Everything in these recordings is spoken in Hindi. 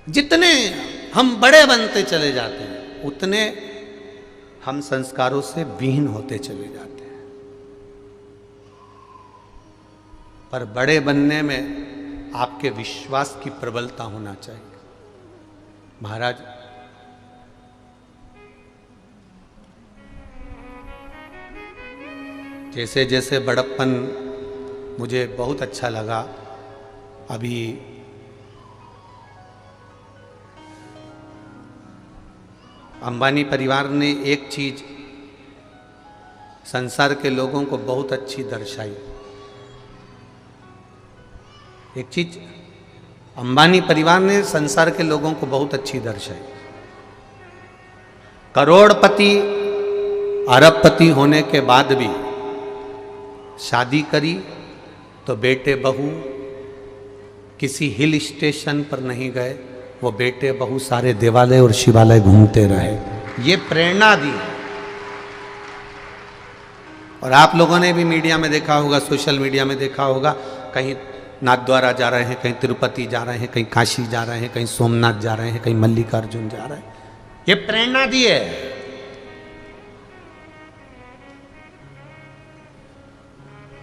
जितने हम बड़े बनते चले जाते हैं उतने हम संस्कारों से विहीन होते चले जाते हैं। पर बड़े बनने में आपके विश्वास की प्रबलता होना चाहिए। महाराज, जैसे जैसे बड़प्पन मुझे बहुत अच्छा लगा। अभी अंबानी परिवार ने एक चीज संसार के लोगों को बहुत अच्छी दर्शाई। एक चीज अंबानी परिवार ने संसार के लोगों को बहुत अच्छी दर्शाई। करोड़पति अरबपति होने के बाद भी शादी करी तो बेटे बहू किसी हिल स्टेशन पर नहीं गए, वो बेटे बहू सारे देवालय और शिवालय घूमते रहे। ये प्रेरणा दी। और आप लोगों ने भी मीडिया में देखा होगा, सोशल मीडिया में देखा होगा, कहीं नाथद्वारा जा रहे हैं, कहीं तिरुपति जा रहे हैं, कहीं काशी जा रहे हैं, कहीं सोमनाथ जा रहे हैं, कहीं मल्लिकार्जुन जा रहे हैं। ये प्रेरणा दी है।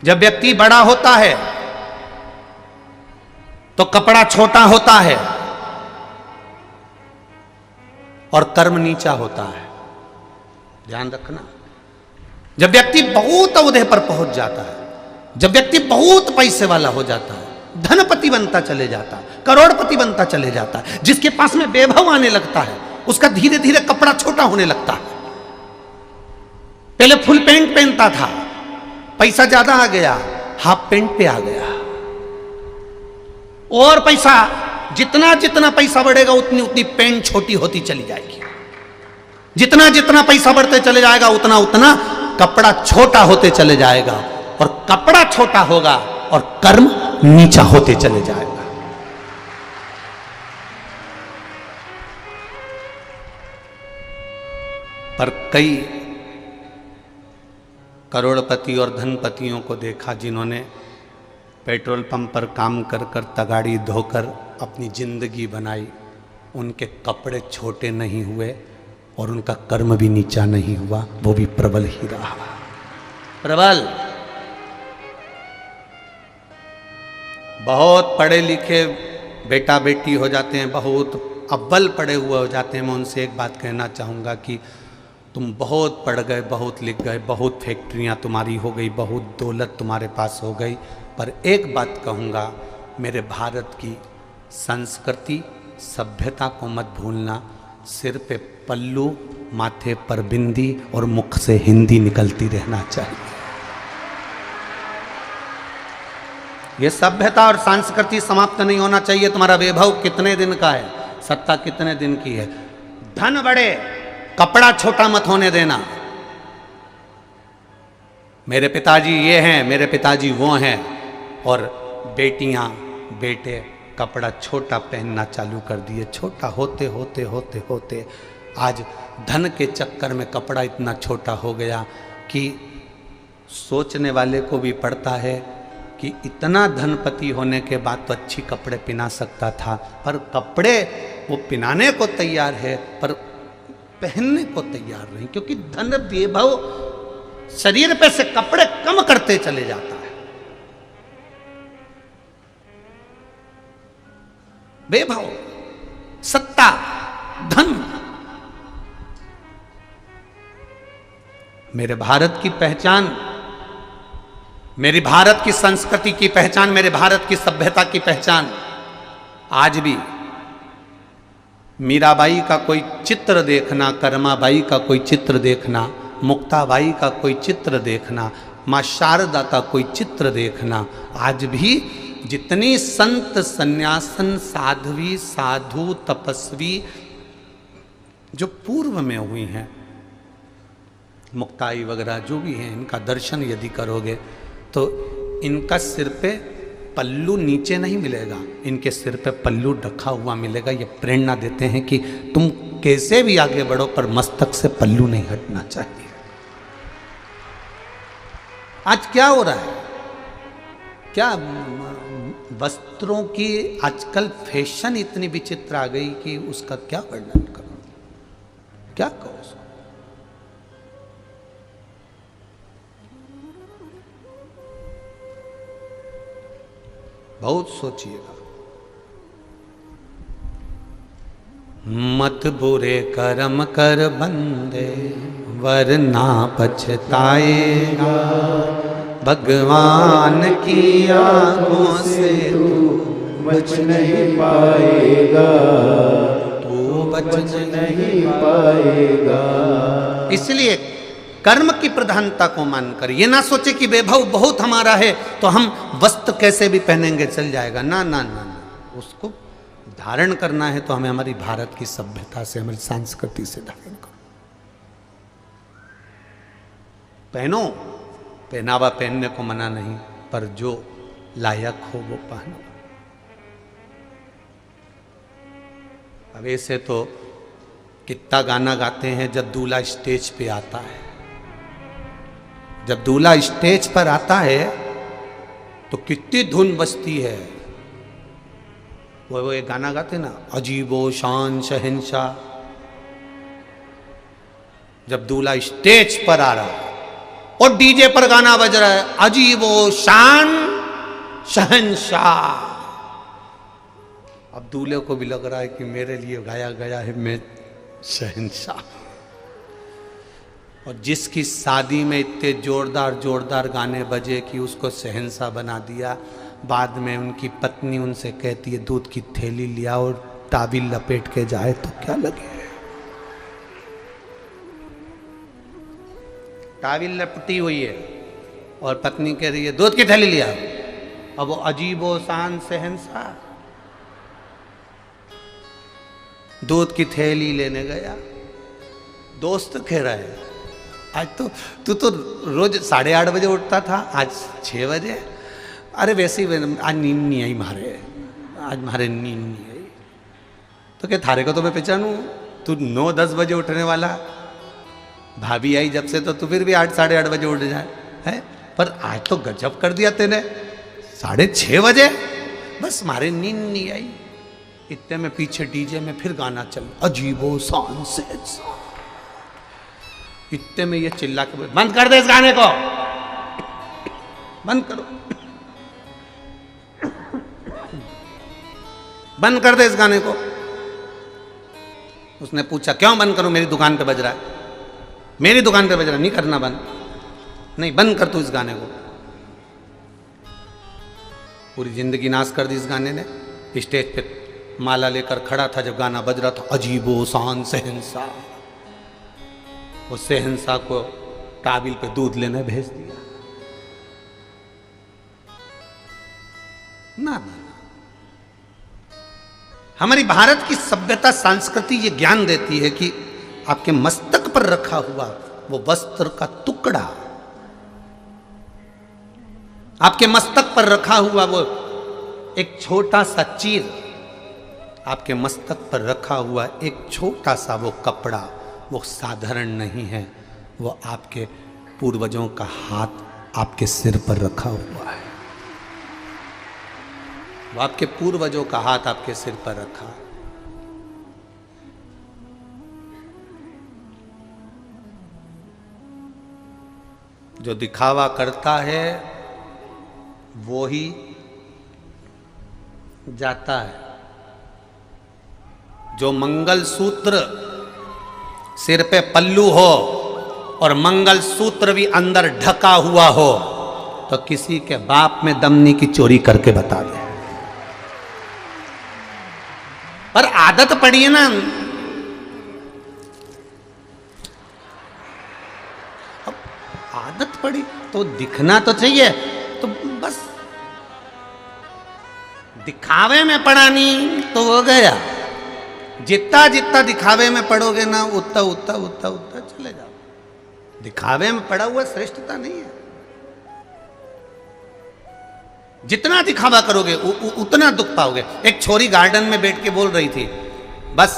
जब व्यक्ति बड़ा होता है तो कपड़ा छोटा होता है और कर्म नीचा होता है। ध्यान रखना। जब व्यक्ति बहुत ओहदे पर पहुंच जाता है, जब व्यक्ति बहुत पैसे वाला हो जाता है, धनपति बनता चले जाता है, करोड़पति बनता चले जाता है, जिसके पास में वैभव आने लगता है, उसका धीरे धीरे कपड़ा छोटा होने लगता है। पहले फुल पैंट पहनता था, पैसा ज्यादा आ गया, हाफ पैंट पे आ गया। और पैसा, जितना जितना पैसा बढ़ेगा उतनी उतनी पैंट छोटी होती चली जाएगी। जितना जितना पैसा बढ़ते चले जाएगा उतना उतना कपड़ा छोटा होते चले जाएगा। और कपड़ा छोटा होगा और कर्म नीचा होते चले जाएगा। पर कई करोड़पति और धनपतियों को देखा जिन्होंने पेट्रोल पंप पर काम कर कर तगाड़ी धोकर अपनी जिंदगी बनाई। उनके कपड़े छोटे नहीं हुए और उनका कर्म भी नीचा नहीं हुआ, वो भी प्रबल ही रहा। प्रबल। बहुत पढ़े लिखे बेटा बेटी हो जाते हैं, बहुत अव्वल पढ़े हुए हो जाते हैं। मैं उनसे एक बात कहना चाहूँगा कि तुम बहुत पढ़ गए, बहुत लिख गए, बहुत फैक्ट्रियाँ तुम्हारी हो गई, बहुत दौलत तुम्हारे पास हो गई, पर एक बात कहूँगा, मेरे भारत की संस्कृति सभ्यता को मत भूलना। सिर पे पल्लू, माथे पर बिंदी और मुख से हिंदी निकलती रहना चाहिए। ये सभ्यता और संस्कृति समाप्त नहीं होना चाहिए। तुम्हारा वैभव कितने दिन का है, सत्ता कितने दिन की है, धन बढ़े, कपड़ा छोटा मत होने देना। मेरे पिताजी ये हैं, मेरे पिताजी वो हैं, और बेटियां बेटे कपड़ा छोटा पहनना चालू कर दिए। छोटा होते होते होते होते आज धन के चक्कर में कपड़ा इतना छोटा हो गया कि सोचने वाले को भी पड़ता है कि इतना धनपति होने के बाद तो अच्छी कपड़े पहना सकता था, पर कपड़े वो पहनाने को तैयार है पर पहनने को तैयार नहीं, क्योंकि धन वैभव शरीर पे से कपड़े कम करते चले जाता है। वैभव, सत्ता, धन। मेरे भारत की पहचान, मेरी भारत की संस्कृति की पहचान, मेरे भारत की सभ्यता की पहचान आज भी मीराबाई का कोई चित्र देखना, कर्माबाई का कोई चित्र देखना, मुक्ताबाई का कोई चित्र देखना, माँ शारदा का कोई चित्र देखना, आज भी जितनी संत सन्यासन साध्वी साधु तपस्वी जो पूर्व में हुई हैं, मुक्ताई वगैरह जो भी हैं, इनका दर्शन यदि करोगे तो इनका सिर पे पल्लू नीचे नहीं मिलेगा, इनके सिर पे पल्लू ढका हुआ मिलेगा। ये प्रेरणा देते हैं कि तुम कैसे भी आगे बढ़ो पर मस्तक से पल्लू नहीं हटना चाहिए। आज क्या हो रहा है, क्या वस्त्रों की आजकल फैशन इतनी विचित्र आ गई कि उसका क्या वर्णन करो, क्या कहो उसको। बहुत सोचिएगा। मत बुरे कर्म कर बंदे वरना पछताएगा, भगवान की आंखों से तू बच नहीं पाएगा, तू बच नहीं पाएगा। इसलिए कर्म की प्रधानता को मानकर ये ना सोचे कि वैभव बहुत हमारा है तो हम वस्त्र कैसे भी पहनेंगे चल जाएगा। ना ना ना ना, उसको धारण करना है तो हमें हमारी भारत की सभ्यता से, हमारी संस्कृति से धारण करो। पहनो, पहनावा पहनने को मना नहीं, पर जो लायक हो वो पहनो। अब ऐसे तो कितना गाना गाते हैं जब दूल्हा स्टेज पे आता है। जब दूल्हा स्टेज पर आता है तो कितनी धुन बजती है। वो एक गाना गाते ना, अजीबो शान शहंशाह। जब दूल्हा स्टेज पर आ रहा है और डीजे पर गाना बज रहा है, अजीबो शान शहंशाह। अब दूल्हे को भी लग रहा है कि मेरे लिए गाया गया है, मैं शहंशाह। और जिसकी शादी में इतने जोरदार जोरदार गाने बजे कि उसको शहंशाह बना दिया, बाद में उनकी पत्नी उनसे कहती है दूध की थैली लिया और ताबील लपेट के जाए तो क्या लगे। ताबील लपटी हुई है और पत्नी कह रही है दूध की थैली लिया। अब वो अजीबो शान शहंशाह दूध की थैली लेने गया। दोस्त कह रहा है आज तो तू तो रोज 8:30 बजे उठता था, आज 6 बजे। अरे वैसे ही आज नींद नहीं आई मारे, आज मारे नींद नहीं आई। तो क्या थारे को तो मैं पहचानूं, तू 9-10 बजे उठने वाला। भाभी आई जब से तो तू फिर भी 8 साढ़े 8 बजे उठ जाए है, पर आज तो गजब कर दिया तेने, 6:30 बजे। बस मारे नींद नहीं आई। इतने में पीछे डीजे में फिर गाना चल, अजीबो शान से। इतने में ये चिल्ला के बोले बंद कर दे इस गाने को, बंद करो, बंद कर दे इस गाने को। उसने पूछा क्यों बंद करूं, मेरी दुकान पे बज रहा है, मेरी दुकान पे बज रहा है, नहीं करना बंद, नहीं बंद कर तू इस गाने को। पूरी जिंदगी नाश कर दी इस गाने ने। स्टेज पे माला लेकर खड़ा था जब गाना बज रहा था, अजीबो शान शहंशाह। वो शहंशाह को ताबील पे दूध लेने भेज दिया। ना ना ना, हमारी भारत की सभ्यता संस्कृति ये ज्ञान देती है कि आपके मस्तक पर रखा हुआ वो वस्त्र का टुकड़ा, आपके मस्तक पर रखा हुआ वो एक छोटा सा चीर, आपके मस्तक पर रखा हुआ एक छोटा सा वो कपड़ा, वो साधारण नहीं है। वो आपके पूर्वजों का हाथ आपके सिर पर रखा हुआ है। वो आपके पूर्वजों का हाथ आपके सिर पर रखा। जो दिखावा करता है वो ही जाता है। जो मंगल सूत्र सिर पे पल्लू हो और मंगल सूत्र भी अंदर ढका हुआ हो तो किसी के बाप में दमनी की चोरी करके बता दे। पर आदत पड़ी है ना, अब आदत पड़ी तो दिखना तो चाहिए, तो बस दिखावे में पड़ा नहीं तो हो गया। जितना जितना दिखावे में पड़ोगे ना उतना उतना उतना उतना चले जाओ। दिखावे में पड़ा हुआ श्रेष्ठता नहीं है। जितना दिखावा करोगे उतना दुख पाओगे। एक छोरी गार्डन में बैठ के बोल रही थी, बस